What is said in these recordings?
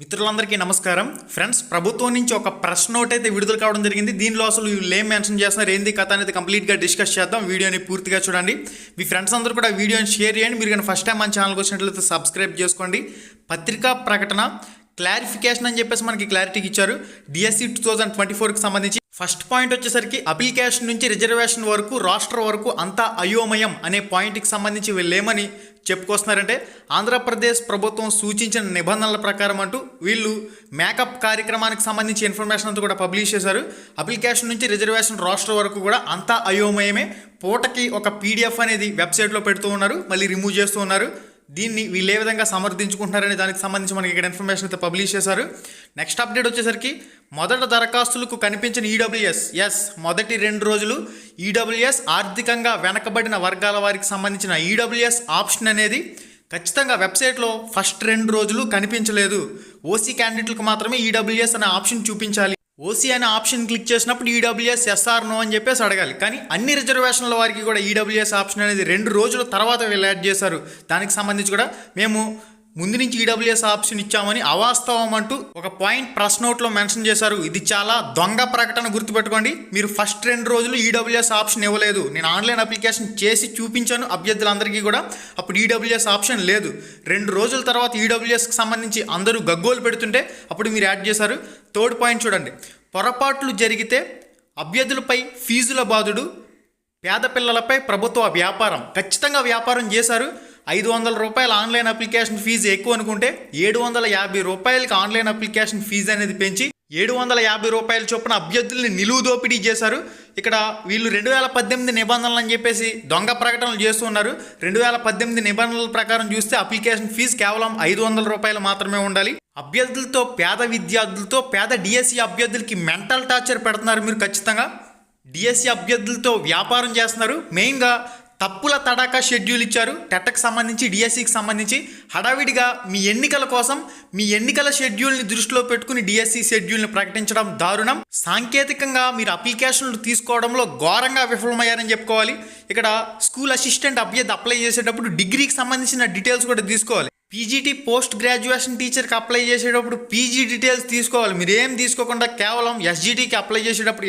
మిత్రులందరికీ నమస్కారం ఫ్రెండ్స్. ప్రభుత్వం నుంచి ఒక ప్రెస్ నోట్ అయితే విడుదల కావడం జరిగింది. దీనిలో అసలు వీళ్ళు ఏం మెన్షన్ చేస్తున్నారు, ఏంది కథ అనేది కంప్లీట్గా డిస్కస్ చేద్దాం. వీడియోని పూర్తిగా చూడండి. మీ ఫ్రెండ్స్ అందరూ కూడా వీడియోని షేర్ చేయండి. మీరు కానీ ఫస్ట్ టైం మన ఛానల్కి వచ్చినట్లయితే సబ్స్క్రైబ్ చేసుకోండి. పత్రికా ప్రకటన క్లారిఫికేషన్ అని చెప్పేసి మనకి క్లారిటీకి ఇచ్చారు. డిఎస్సి 2024కి సంబంధించి ఫస్ట్ పాయింట్ వచ్చేసరికి అప్లికేషన్ నుంచి రిజర్వేషన్ వరకు రాష్ట్ర వరకు అంతా అయోమయం అనే పాయింట్కి సంబంధించి వీళ్ళు ఏమని చెప్పుకొస్తున్నారంటే, ఆంధ్రప్రదేశ్ ప్రభుత్వం సూచించిన నిబంధనల ప్రకారం అంటూ వీళ్ళు మేకప్ కార్యక్రమానికి సంబంధించి ఇన్ఫర్మేషన్ అంతా కూడా పబ్లిష్ చేశారు. అప్లికేషన్ నుంచి రిజర్వేషన్ రాష్ట్ర వరకు కూడా అంతా అయోమయమే. పూటకి ఒక పీడిఎఫ్ అనేది వెబ్సైట్లో పెడుతూ ఉన్నారు, మళ్ళీ రిమూవ్ చేస్తూ ఉన్నారు. దీన్ని వీళ్ళు ఏ విధంగా సమర్థించుకుంటున్నారనే దానికి సంబంధించి మనకి ఇక్కడ ఇన్ఫర్మేషన్ అయితే పబ్లిష్ చేశారు. నెక్స్ట్ అప్డేట్ వచ్చేసరికి మొదట దరఖాస్తులకు కనిపించిన ఈడబ్ల్యూఎస్ మొదటి 2 రోజులు ఈడబ్ల్యూఎస్ ఆర్థికంగా వెనకబడిన వర్గాల వారికి సంబంధించిన ఈడబ్ల్యూఎస్ ఆప్షన్ అనేది ఖచ్చితంగా వెబ్సైట్లో ఫస్ట్ 2 రోజులు కనిపించలేదు. ఓసీ క్యాండిడేట్లకు మాత్రమే ఈడబ్ల్యూఎస్ అనే ఆప్షన్ చూపించాలి. ఓసీ అనే ఆప్షన్ క్లిక్ చేసినప్పుడు ఈడబ్ల్యూఎస్ ఎస్ఆర్ నో అని చెప్పేసి అడగాలి. కానీ అన్ని రిజర్వేషన్ల వారికి కూడా ఈడబ్ల్యూఎస్ ఆప్షన్ అనేది 2 రోజుల తర్వాత వీళ్ళు యాడ్ చేశారు. దానికి సంబంధించి కూడా మేము ముందు నుంచి ఈడబ్ల్యూఎస్ ఆప్షన్ ఇచ్చామని అవాస్తవం అంటూ ఒక పాయింట్ ప్రెస్ నోట్లో మెన్షన్ చేశారు. ఇది చాలా దొంగ ప్రకటన, గుర్తుపెట్టుకోండి. మీరు ఫస్ట్ 2 రోజులు ఈడబ్ల్యూఎస్ ఆప్షన్ ఇవ్వలేదు. నేను ఆన్లైన్ అప్లికేషన్ చేసి చూపించాను అభ్యర్థులందరికీ కూడా, అప్పుడు ఈడబ్ల్యూఎస్ ఆప్షన్ లేదు. 2 రోజుల తర్వాత ఈడబ్ల్యూఎస్కి సంబంధించి అందరూ గగ్గోలు పెడుతుంటే అప్పుడు మీరు యాడ్ చేశారు. థర్డ్ పాయింట్ చూడండి, పొరపాట్లు జరిగితే అభ్యర్థులపై ఫీజుల బాధుడు, పేద పిల్లలపై ప్రభుత్వ వ్యాపారం. ఖచ్చితంగా వ్యాపారం చేశారు. 500 రూపాయల ఆన్లైన్ అప్లికేషన్ ఫీజు ఎక్కువ అనుకుంటే 750 రూపాయలకి ఆన్లైన్ అప్లికేషన్ ఫీజు అనేది పెంచి 750 రూపాయల చొప్పున అభ్యర్థుల్ని నిలువు దోపిడీ చేశారు. ఇక్కడ వీళ్ళు 2018 నిబంధనలు అని చెప్పేసి దొంగ ప్రకటనలు చేస్తున్నారు. 2018 నిబంధనల ప్రకారం చూస్తే అప్లికేషన్ ఫీజు కేవలం 500 రూపాయలు మాత్రమే ఉండాలి. అభ్యర్థులతో, పేద విద్యార్థులతో, పేద డిఎస్సి అభ్యర్థులకి మెంటల్ టార్చర్ పెడుతున్నారు. మీరు ఖచ్చితంగా డిఎస్సి అభ్యర్థులతో వ్యాపారం చేస్తున్నారు. మెయిన్గా తప్పుల తడాకా షెడ్యూల్ ఇచ్చారు. టెట్కి సంబంధించి, డిఎస్సికి సంబంధించి హడావిడిగా మీ ఎన్నికల కోసం మీ ఎన్నికల షెడ్యూల్ని దృష్టిలో పెట్టుకుని డిఎస్సి షెడ్యూల్ని ప్రకటించడం దారుణం. సాంకేతికంగా మీరు అప్లికేషన్లు తీసుకోవడంలో ఘోరంగా విఫలమయ్యారని చెప్పుకోవాలి. ఇక్కడ స్కూల్ అసిస్టెంట్ అభ్యర్థి అప్లై చేసేటప్పుడు డిగ్రీకి సంబంధించిన డీటెయిల్స్ కూడా తీసుకోవాలి. పీజీటీ పోస్ట్ గ్రాడ్యుయేషన్ టీచర్కి అప్లై చేసేటప్పుడు పీజీ డీటెయిల్స్ తీసుకోవాలి. మీరు ఏం తీసుకోకుండా కేవలం ఎస్జీటీకి అప్లై చేసేటప్పుడు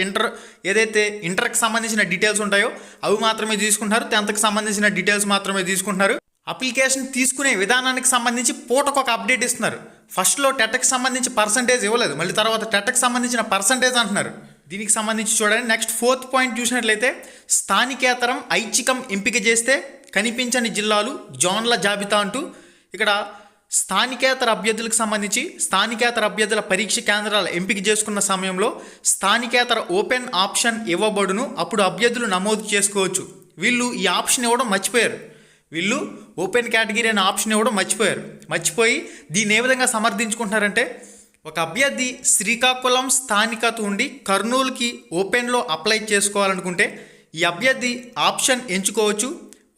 ఇంటర్కి సంబంధించిన డీటెయిల్స్ ఉంటాయో అవి మాత్రమే తీసుకుంటున్నారు. 10th సంబంధించిన డీటెయిల్స్ మాత్రమే తీసుకుంటున్నారు. అప్లికేషన్ తీసుకునే విధానానికి సంబంధించి పూటకు ఒక అప్డేట్ ఇస్తున్నారు. ఫస్ట్లో టెట్కి సంబంధించి పర్సంటేజ్ ఇవ్వలేదు, మళ్ళీ తర్వాత టెట్కి సంబంధించిన పర్సంటేజ్ అంటున్నారు. దీనికి సంబంధించి చూడండి. నెక్స్ట్ 4th పాయింట్ చూసినట్లయితే, స్థానికేతరం ఐచ్ఛికం ఎంపిక చేస్తే కనిపించని జిల్లాలు జోన్ల జాబితా అంటూ ఇక్కడ స్థానికేతర అభ్యర్థులకు సంబంధించి స్థానికేతర అభ్యర్థుల పరీక్ష కేంద్రాల ఎంపిక చేసుకున్న సమయంలో స్థానికేతర ఓపెన్ ఆప్షన్ ఇవ్వబడును. అప్పుడు అభ్యర్థులు నమోదు చేసుకోవచ్చు. వీళ్ళు ఈ ఆప్షన్ ఇవ్వడం మర్చిపోయారు. వీళ్ళు ఓపెన్ కేటగిరీ అనే ఆప్షన్ ఇవ్వడం మర్చిపోయి దీన్ని ఏ విధంగా సమర్థించుకుంటున్నారంటే, ఒక అభ్యర్థి శ్రీకాకుళం స్థానికత ఉండి కర్నూలుకి ఓపెన్లో అప్లై చేసుకోవాలనుకుంటే ఈ అభ్యర్థి ఆప్షన్ ఎంచుకోవచ్చు.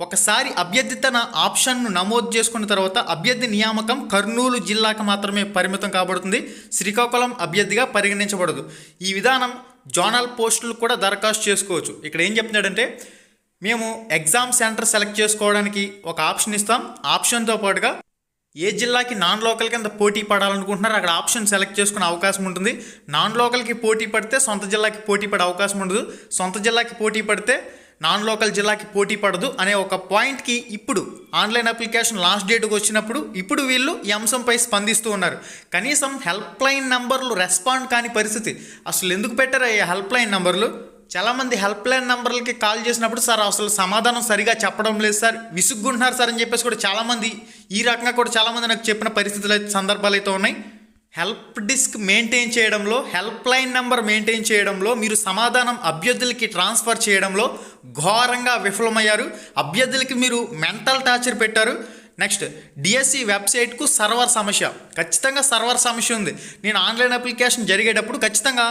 ఒకసారి అభ్యర్థి తన ఆప్షన్ను నమోదు చేసుకున్న తర్వాత అభ్యర్థి నియామకం కర్నూలు జిల్లాకు మాత్రమే పరిమితం కాబడుతుంది. శ్రీకాకుళం అభ్యర్థిగా పరిగణించబడదు. ఈ విధానం జోనల్ పోస్టులు కూడా దరఖాస్తు చేసుకోవచ్చు. ఇక్కడ ఏం చెప్తున్నాడంటే, మేము ఎగ్జామ్ సెంటర్ సెలెక్ట్ చేసుకోవడానికి ఒక ఆప్షన్ ఇస్తాం. ఆప్షన్తో పాటుగా ఏ జిల్లాకి నాన్ లోకల్ కింద పోటీ పడాలనుకుంటున్నారో అక్కడ ఆప్షన్ సెలెక్ట్ చేసుకునే అవకాశం ఉంటుంది. నాన్ లోకల్కి పోటీ పడితే సొంత జిల్లాకి పోటీ పడే అవకాశం ఉండదు. సొంత జిల్లాకి పోటీ పడితే నాన్ లోకల్ జిల్లాకి పోటీ పడదు అనే ఒక పాయింట్కి ఇప్పుడు ఆన్లైన్ అప్లికేషన్ లాస్ట్ డేట్కి వచ్చినప్పుడు ఇప్పుడు వీళ్ళు ఈ అంశంపై స్పందిస్తూ ఉన్నారు. కనీసం హెల్ప్ లైన్ నంబర్లు రెస్పాండ్ కాని పరిస్థితి. అసలు ఎందుకు పెట్టారు ఈ హెల్ప్ లైన్ నంబర్లు? చాలామంది హెల్ప్ లైన్ నంబర్లకి కాల్ చేసినప్పుడు, సార్ అసలు సమాధానం సరిగా చెప్పడం లేదు సార్, విసుగ్గుంటున్నారు సార్ అని చెప్పేసి కూడా చాలామంది ఈ రకంగా కూడా చాలామంది నాకు చెప్పిన పరిస్థితులు సందర్భాలు అయితే ఉన్నాయి. హెల్ప్ డెస్క్ మెయింటైన్ చేయడంలో, హెల్ప్ లైన్ నెంబర్ మెయింటైన్ చేయడంలో, మీరు సమాధానం అభ్యర్థులకి ట్రాన్స్ఫర్ చేయడంలో ఘోరంగా విఫలమయ్యారు. అభ్యర్థులకి మీరు మెంటల్ టార్చర్ పెట్టారు. నెక్స్ట్, డిఎస్సి వెబ్సైట్కు సర్వర్ సమస్య. ఖచ్చితంగా సర్వర్ సమస్య ఉంది. నేను ఆన్లైన్ అప్లికేషన్ జరిగేటప్పుడు ఖచ్చితంగా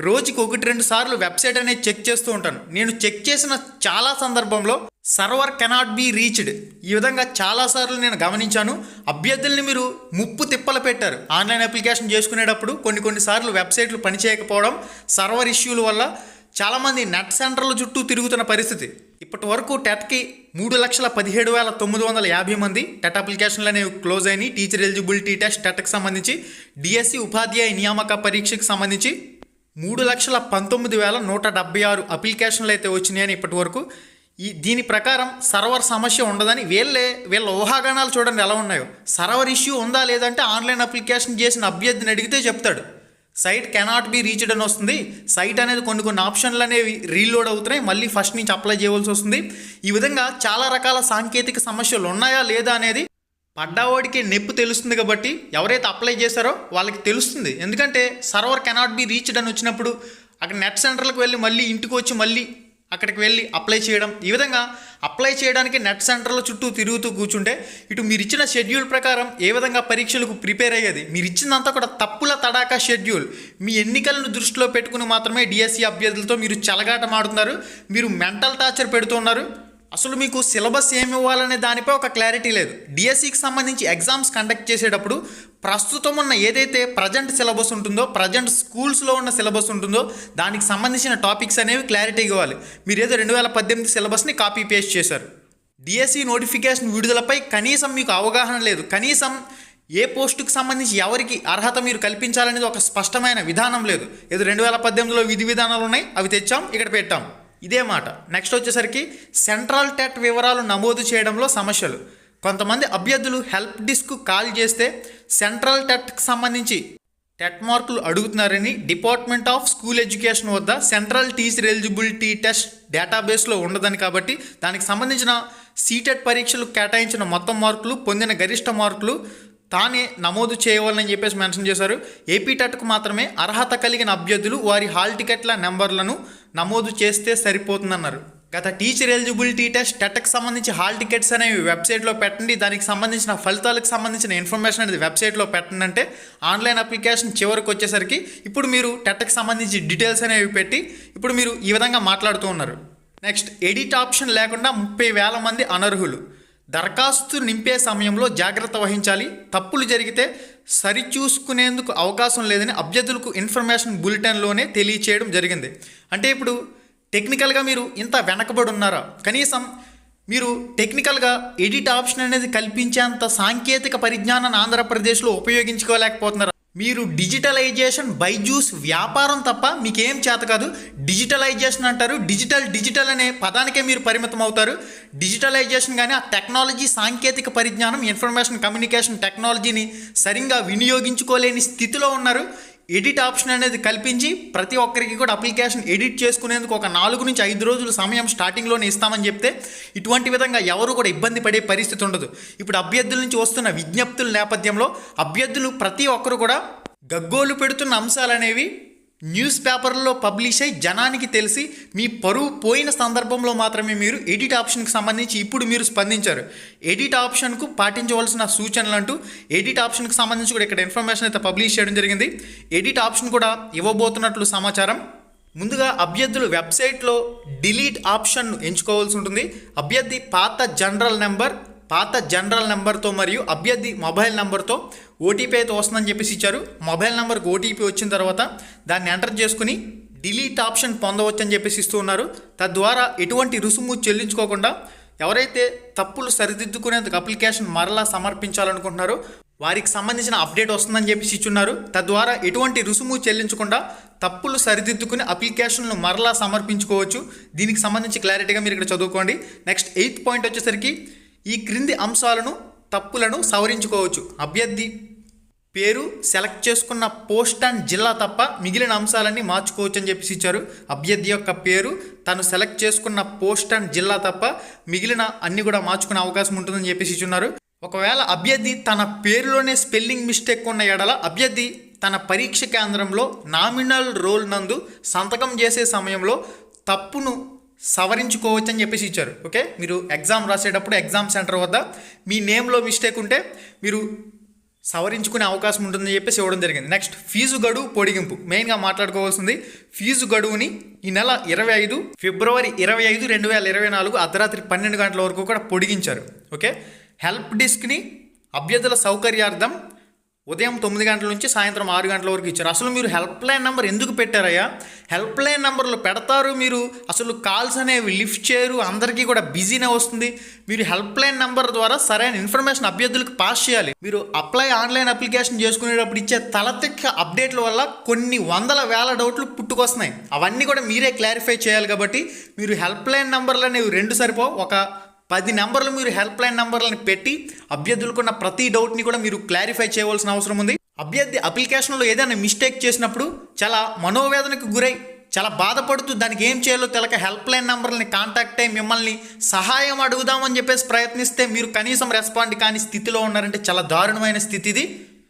రోజుకి 1-2 సార్లు వెబ్సైట్ అనేది చెక్ చేస్తూ ఉంటాను. నేను చెక్ చేసిన చాలా సందర్భంలో సర్వర్ కెనాట్ బీ రీచ్డ్, ఈ విధంగా చాలాసార్లు నేను గమనించాను. అభ్యర్థుల్ని మీరు ముప్పు తిప్పలు పెట్టారు. ఆన్లైన్ అప్లికేషన్ చేసుకునేటప్పుడు కొన్నిసార్లు వెబ్సైట్లు పనిచేయకపోవడం, సర్వర్ ఇష్యూల వల్ల చాలామంది నెట్ సెంటర్ల చుట్టూ తిరుగుతున్న పరిస్థితి. ఇప్పటి వరకు టెట్కి 3,17,950 మంది టెట్ అప్లికేషన్లు అనేవి క్లోజ్ అయినాయి. టీచర్ ఎలిజిబిలిటీ టెస్ట్ టెట్కి సంబంధించి, డిఎస్సి ఉపాధ్యాయ నియామక పరీక్షకు సంబంధించి 3,19,176 అప్లికేషన్లు అయితే వచ్చినాయని ఇప్పటి వరకు. దీని ప్రకారం సర్వర్ సమస్య ఉండదని వీళ్ళ ఊహాగానాలు చూడండి ఎలా ఉన్నాయో. సర్వర్ ఇష్యూ ఉందా లేదంటే ఆన్లైన్ అప్లికేషన్ చేసిన అభ్యర్థిని అడిగితే చెప్తాడు. సైట్ కెనాట్ బి రీచ్డ్ అని వస్తుంది. సైట్ అనేది కొన్ని ఆప్షన్లు అనేవి రీలోడ్ అవుతున్నాయి, మళ్ళీ ఫస్ట్ నుంచి అప్లై చేయవలసి వస్తుంది. ఈ విధంగా చాలా రకాల సాంకేతిక సమస్యలు ఉన్నాయా లేదా అనేది పడ్డావాడికి నొప్పి తెలుస్తుంది. కాబట్టి ఎవరైతే అప్లై చేశారో వాళ్ళకి తెలుస్తుంది. ఎందుకంటే సర్వర్ కెనాట్ బి రీచ్డ్ అని వచ్చినప్పుడు అక్కడ నెట్ సెంటర్లకు వెళ్ళి మళ్ళీ ఇంటికి వచ్చి మళ్ళీ అక్కడికి వెళ్ళి అప్లై చేయడం, ఈ విధంగా అప్లై చేయడానికి నెట్ సెంటర్ల చుట్టూ తిరుగుతూ కూర్చుంటే ఇటు మీరు ఇచ్చిన షెడ్యూల్ ప్రకారం ఏ విధంగా పరీక్షలకు ప్రిపేర్ అయ్యేది, మీరు ఇచ్చిందంతా కూడా తప్పుల తడాకా షెడ్యూల్. మీ ఎన్నికలను దృష్టిలో పెట్టుకుని మాత్రమే డిఎస్సి అభ్యర్థులతో మీరు చెలగాటమాడుతున్నారు, మీరు మెంటల్ టార్చర్ పెడుతున్నారు. అసలు మీకు సిలబస్ ఏమి ఇవ్వాలనే దానిపై ఒక క్లారిటీ లేదు. డిఎస్సికి సంబంధించి ఎగ్జామ్స్ కండక్ట్ చేసేటప్పుడు ప్రస్తుతం ఉన్న ఏదైతే ప్రజెంట్ సిలబస్ ఉంటుందో, ప్రజెంట్ స్కూల్స్లో ఉన్న సిలబస్ ఉంటుందో దానికి సంబంధించిన టాపిక్స్ అనేవి క్లారిటీ ఇవ్వాలి. మీరు ఏదో 2018 సిలబస్ని కాపీ పేస్ట్ చేశారు. డిఎస్సి నోటిఫికేషన్ విడుదలపై కనీసం మీకు అవగాహన లేదు. కనీసం ఏ పోస్టుకు సంబంధించి ఎవరికి అర్హత మీరు కల్పించాలనేది ఒక స్పష్టమైన విధానం లేదు. ఏదో 2018లో విధి విధానాలు ఉన్నాయి, అవి తెచ్చాం ఇక్కడ పెట్టాం, ఇదే మాట. నెక్స్ట్ వచ్చేసరికి సెంట్రల్ టెట్ వివరాలు నమోదు చేయడంలో సమస్యలు. కొంతమంది అభ్యర్థులు హెల్ప్ డెస్క్ కాల్ చేస్తే సెంట్రల్ టెట్కి సంబంధించి టెట్ మార్కులు అడుగుతున్నారని డిపార్ట్మెంట్ ఆఫ్ స్కూల్ ఎడ్యుకేషన్ వద్ద సెంట్రల్ టీచర్ ఎలిజిబిలిటీ టెస్ట్ డేటాబేస్లో ఉండదని, కాబట్టి దానికి సంబంధించిన సీటెట్ పరీక్షలు కేటాయించిన మొత్తం మార్కులు, పొందిన గరిష్ట మార్కులు తానే నమోదు చేయవాలని చెప్పేసి మెన్షన్ చేశారు. ఏపీ టెట్కు మాత్రమే అర్హత కలిగిన అభ్యర్థులు వారి హాల్ టికెట్ల నెంబర్లను నమోదు చేస్తే సరిపోతుందన్నారు. గత టీచర్ ఎలిజిబిలిటీ టెస్ట్ టెట్కి సంబంధించి హాల్ టికెట్స్ అనేవి వెబ్సైట్లో పెట్టండి, దానికి సంబంధించిన ఫలితాలకు సంబంధించిన ఇన్ఫర్మేషన్ అనేది వెబ్సైట్లో పెట్టండి అంటే ఆన్లైన్ అప్లికేషన్ చివరికి వచ్చేసరికి ఇప్పుడు మీరు టెట్కి సంబంధించి డీటెయిల్స్ అనేవి పెట్టి ఇప్పుడు మీరు ఈ విధంగా మాట్లాడుతూ ఉన్నారు. నెక్స్ట్, ఎడిట్ ఆప్షన్ లేకుండా 30,000 మంది అనర్హులు. దరఖాస్తు నింపే సమయంలో జాగ్రత్త వహించాలి, తప్పులు జరిగితే సరిచూసుకునేందుకు అవకాశం లేదని అభ్యర్థులకు ఇన్ఫర్మేషన్ బులెటిన్లోనే తెలియచేయడం జరిగింది. అంటే ఇప్పుడు టెక్నికల్గా మీరు ఇంత వెనకబడి ఉన్నారా? కనీసం మీరు టెక్నికల్గా ఎడిట్ ఆప్షన్ అనేది కల్పించేంత సాంకేతిక పరిజ్ఞానాన్ని ఆంధ్రప్రదేశ్లో ఉపయోగించుకోలేకపోతున్నారా? మీరు డిజిటలైజేషన్ బైజూస్ వ్యాపారం తప్ప మీకేం చేత కాదు. డిజిటలైజేషన్ అంటారు, డిజిటల్ అనే పదానికే మీరు పరిమితం అవుతారు. డిజిటలైజేషన్ కానీ ఆ టెక్నాలజీ సాంకేతిక పరిజ్ఞానం ఇన్ఫర్మేషన్ కమ్యూనికేషన్ టెక్నాలజీని సరిగ్గా వినియోగించుకోలేని స్థితిలో ఉన్నారు. ఎడిట్ ఆప్షన్ అనేది కల్పించి ప్రతి ఒక్కరికి కూడా అప్లికేషన్ ఎడిట్ చేసుకునేందుకు ఒక 4 నుంచి 5 రోజుల సమయం స్టార్టింగ్లోనే ఇస్తామని చెప్తే ఇటువంటి విధంగా ఎవరు కూడా ఇబ్బంది పడే పరిస్థితి ఉండదు. ఇప్పుడు అభ్యర్థుల నుంచి వస్తున్న విజ్ఞప్తుల నేపథ్యంలో అభ్యర్థులు ప్రతి ఒక్కరు కూడా గగ్గోలు పెడుతున్న అంశాలు అనేవి న్యూస్ పేపర్లో పబ్లిష్ అయ్యి జనానికి తెలిసి మీ పరువు పోయిన సందర్భంలో మాత్రమే మీరు ఎడిట్ ఆప్షన్కి సంబంధించి ఇప్పుడు మీరు స్పందించారు. ఎడిట్ ఆప్షన్కు పాటించవలసిన సూచనలు అంటూ ఎడిట్ ఆప్షన్కి సంబంధించి కూడా ఇక్కడ ఇన్ఫర్మేషన్ అయితే పబ్లిష్ చేయడం జరిగింది. ఎడిట్ ఆప్షన్ కూడా ఇవ్వబోతున్నట్లు సమాచారం. ముందుగా అభ్యర్థులు వెబ్సైట్లో డిలీట్ ఆప్షన్ను ఎంచుకోవాల్సి ఉంటుంది. అభ్యర్థి పాత జనరల్ నెంబర్తో మరియు అభ్యర్థి మొబైల్ నెంబర్తో ఓటీపీ అయితే వస్తుందని చెప్పేసి ఇచ్చారు. మొబైల్ నెంబర్కి ఓటీపీ వచ్చిన తర్వాత దాన్ని ఎంటర్ చేసుకుని డిలీట్ ఆప్షన్ పొందవచ్చు అని చెప్పేసి ఇస్తూ ఉన్నారు. తద్వారా ఎటువంటి రుసుము చెల్లించుకోకుండా ఎవరైతే తప్పులు సరిదిద్దుకునేందుకు అప్లికేషన్ మరలా సమర్పించాలనుకుంటున్నారో వారికి సంబంధించిన అప్డేట్ వస్తుందని చెప్పేసి ఇచ్చున్నారు. తద్వారా ఎటువంటి రుసుము చెల్లించకుండా తప్పులు సరిదిద్దుకుని అప్లికేషన్లు మరలా సమర్పించుకోవచ్చు. దీనికి సంబంధించి క్లారిటీగా మీరు ఇక్కడ చదువుకోండి. నెక్స్ట్ 8th పాయింట్ వచ్చేసరికి ఈ క్రింది అంశాలను తప్పులను సవరించుకోవచ్చు. అభ్యర్థి పేరు, సెలెక్ట్ చేసుకున్న పోస్ట్ అండ్ జిల్లా తప్ప మిగిలిన అంశాలన్నీ మార్చుకోవచ్చు అని చెప్పేసి ఇచ్చారు. అభ్యర్థి యొక్క పేరు, తను సెలెక్ట్ చేసుకున్న పోస్ట్ అండ్ జిల్లా తప్ప మిగిలిన అన్ని కూడా మార్చుకునే అవకాశం ఉంటుందని చెప్పేసి ఇచ్చున్నారు. ఒకవేళ అభ్యర్థి తన పేరులోనే స్పెల్లింగ్ మిస్టేక్ ఉన్న ఎడల అభ్యర్థి తన పరీక్ష కేంద్రంలో నామినల్ రోల్ నందు సంతకం చేసే సమయంలో తప్పును సవరించుకోవచ్చు అని చెప్పేసి ఇచ్చారు. ఓకే, మీరు ఎగ్జామ్ రాసేటప్పుడు ఎగ్జామ్ సెంటర్ వద్ద మీ నేమ్లో మిస్టేక్ ఉంటే మీరు సవరించుకునే అవకాశం ఉంటుందని చెప్పేసి ఇవ్వడం జరిగింది. నెక్స్ట్, ఫీజు గడువు పొడిగింపు. మెయిన్గా మాట్లాడుకోవాల్సింది ఫీజు గడువుని ఈ నెల 25 ఫిబ్రవరి 25, 2024 అర్ధరాత్రి 12 గంటల వరకు కూడా పొడిగించారు. ఓకే, హెల్ప్ డెస్క్ని అభ్యర్థుల సౌకర్యార్థం ఉదయం 9 గంటల నుంచి సాయంత్రం 6 గంటల వరకు ఇచ్చారు. అసలు మీరు హెల్ప్ లైన్ నెంబర్ ఎందుకు పెట్టారయ్యా? హెల్ప్ లైన్ నెంబర్లు పెడతారు, మీరు అసలు కాల్స్ అనేవి లిఫ్ట్ చేయరు, అందరికీ కూడా బిజీనే వస్తుంది. మీరు హెల్ప్ లైన్ నెంబర్ ద్వారా సరైన ఇన్ఫర్మేషన్ అభ్యర్థులకు పాస్ చేయాలి. మీరు ఆన్లైన్ అప్లికేషన్ చేసుకునేటప్పుడు ఇచ్చే తలతిక్క అప్డేట్ల వల్ల కొన్ని వందల వేల డౌట్లు పుట్టుకొస్తున్నాయి. అవన్నీ కూడా మీరే క్లారిఫై చేయాలి. కాబట్టి మీరు హెల్ప్ లైన్ నెంబర్లు అనేవి 2 సరిపోవు, ఒక 10 నెంబర్లు మీరు హెల్ప్ లైన్ నెంబర్లను పెట్టి అభ్యర్థులకున్న ప్రతి డౌట్ని కూడా మీరు క్లారిఫై చేయవలసిన అవసరం ఉంది. అభ్యర్థి అప్లికేషన్లో ఏదైనా మిస్టేక్ చేసినప్పుడు చాలా మనోవేదనకు గురై చాలా బాధపడుతూ దానికి ఏం చేయాలో తెలక హెల్ప్ లైన్ నెంబర్ని కాంటాక్ట్ అయ్యి మిమ్మల్ని సహాయం అడుగుదామని చెప్పేసి ప్రయత్నిస్తే మీరు కనీసం రెస్పాండ్ కాని స్థితిలో ఉన్నారంటే చాలా దారుణమైన స్థితి ఇది.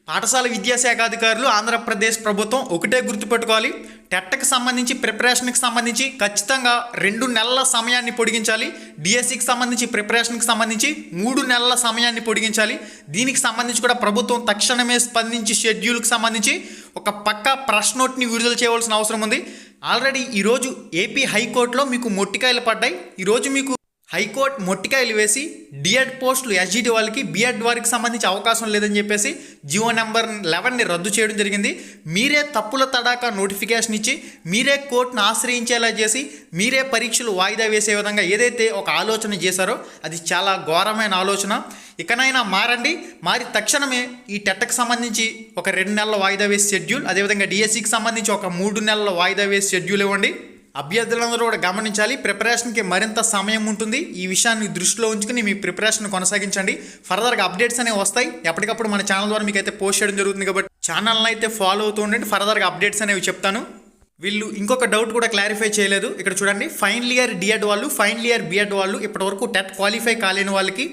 పాఠశాల విద్యాశాఖ అధికారులు, ఆంధ్రప్రదేశ్ ప్రభుత్వం ఒకటే గుర్తుపెట్టుకోవాలి, టెట్కి సంబంధించి ప్రిపరేషన్కి సంబంధించి ఖచ్చితంగా 2 నెలల సమయాన్ని పొడిగించాలి. డిఎస్సికి సంబంధించి ప్రిపరేషన్కి సంబంధించి 3 నెలల సమయాన్ని పొడిగించాలి. దీనికి సంబంధించి కూడా ప్రభుత్వం తక్షణమే స్పందించి షెడ్యూల్కి సంబంధించి ఒక పక్కా ప్రెస్ నోట్ని విడుదల చేయవలసిన అవసరం ఉంది. ఆల్రెడీ ఈరోజు ఏపీ హైకోర్టులో మీకు మొట్టికాయలు పడ్డాయి. ఈరోజు మీకు హైకోర్టు మొట్టికాయలు వేసి డిఎడ్ పోస్టులు ఎస్జిటి వాళ్ళకి బిఎడ్ వారికి సంబంధించి అవకాశం లేదని చెప్పేసి జియో నెంబర్ 11ని రద్దు చేయడం జరిగింది. మీరే తప్పుల తడాక నోటిఫికేషన్ ఇచ్చి మీరే కోర్టును ఆశ్రయించేలా చేసి మీరే పరీక్షలు వాయిదా వేసే విధంగా ఏదైతే ఒక ఆలోచన చేశారో అది చాలా ఘోరమైన ఆలోచన. ఇకనైనా మారి తక్షణమే ఈ టెట్కి సంబంధించి ఒక 2 నెలల వాయిదా వేసి షెడ్యూల్, అదేవిధంగా డిఎస్సికి సంబంధించి ఒక 3 నెలల వాయిదా వేసి షెడ్యూల్ ఇవ్వండి. అభ్యర్థులందరూ కూడా గమనించాలి, ప్రిపరేషన్కి మరింత సమయం ఉంటుంది. ఈ విషయాన్ని దృష్టిలో ఉంచుకుని మీ ప్రిపరేషన్ కొనసాగించండి. ఫర్దర్గా అప్డేట్స్ అనేవి వస్తాయి, ఎప్పటికప్పుడు మన ఛానల్ ద్వారా మీకు అయితే పోస్ట్ చేయడం జరుగుతుంది. కాబట్టి ఛానల్ని అయితే ఫాలో అవుతూ ఉండండి, ఫర్దర్గా అప్డేట్స్ అనేవి చెప్తాను. వీళ్ళు ఇంకొక డౌట్ కూడా క్లారిఫై చేయలేదు. ఇక్కడ చూడండి, ఫైనల్ ఇయర్ డిఎడ్ వాళ్ళు, ఫైనల్ ఇయర్ బిఎడ్ వాళ్ళు ఇప్పటివరకు టెట్ క్వాలిఫై కాలేని వాళ్ళకి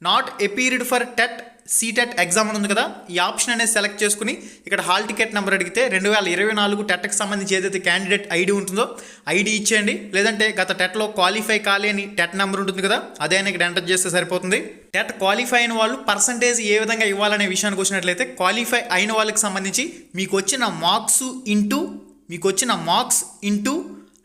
not appeared for TET CTET exam ఉంది కదా, ఈ ఆప్షన్ అనేది సెలెక్ట్ చేసుకుని ఇక్కడ హాల్ టికెట్ నెంబర్ అడిగితే 2024 టెట్కి సంబంధించి ఏదైతే క్యాండిడేట్ ఐడి ఉంటుందో ఐడి ఇచ్చేయండి. లేదంటే గత టెట్లో క్వాలిఫై కాలేని టెట్ నెంబర్ ఉంటుంది కదా, అదే ఇక్కడ ఎంటర్ చేస్తే సరిపోతుంది. టెట్ క్వాలిఫై అయిన వాళ్ళు పర్సంటేజ్ ఏ విధంగా ఇవ్వాలనే విషయానికి వచ్చినట్లయితే, క్వాలిఫై అయిన వాళ్ళకి సంబంధించి మీకు వచ్చిన marks into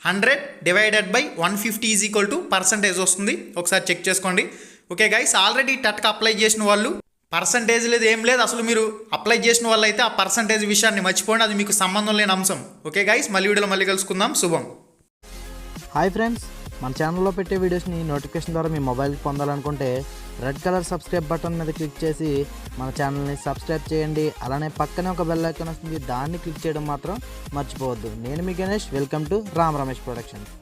100 divided by 150 is equal to percentage వస్తుంది. ఒకసారి చెక్ చేసుకోండి. ఓకే గైస్, ఆల్రెడీ టెట్కి అప్లై చేసిన వాళ్ళు పర్సంటేజ్ లేదు, ఏం లేదు. అసలు మీరు అప్లై చేసిన వాళ్ళు అయితే ఆ పర్సంటేజ్ విషయాన్ని మర్చిపోండి, అది మీకు సంబంధం లేని అంశం. ఓకే గైస్, వీడియోలో మళ్ళీ కలుసుకుందాం. శుభం. హాయ్ ఫ్రెండ్స్, మన ఛానల్లో పెట్టే వీడియోస్ని నోటిఫికేషన్ ద్వారా మీ మొబైల్కి పొందాలనుకుంటే రెడ్ కలర్ సబ్స్క్రైబ్ బటన్ మీద క్లిక్ చేసి మన ఛానల్ని సబ్స్క్రైబ్ చేయండి. అలానే పక్కనే ఒక బెల్ ఐకాన్ వస్తుంది, దాన్ని క్లిక్ చేయడం మాత్రం మర్చిపోవద్దు. నేను మీ Ganesh, welcome to Ram Ramesh productions.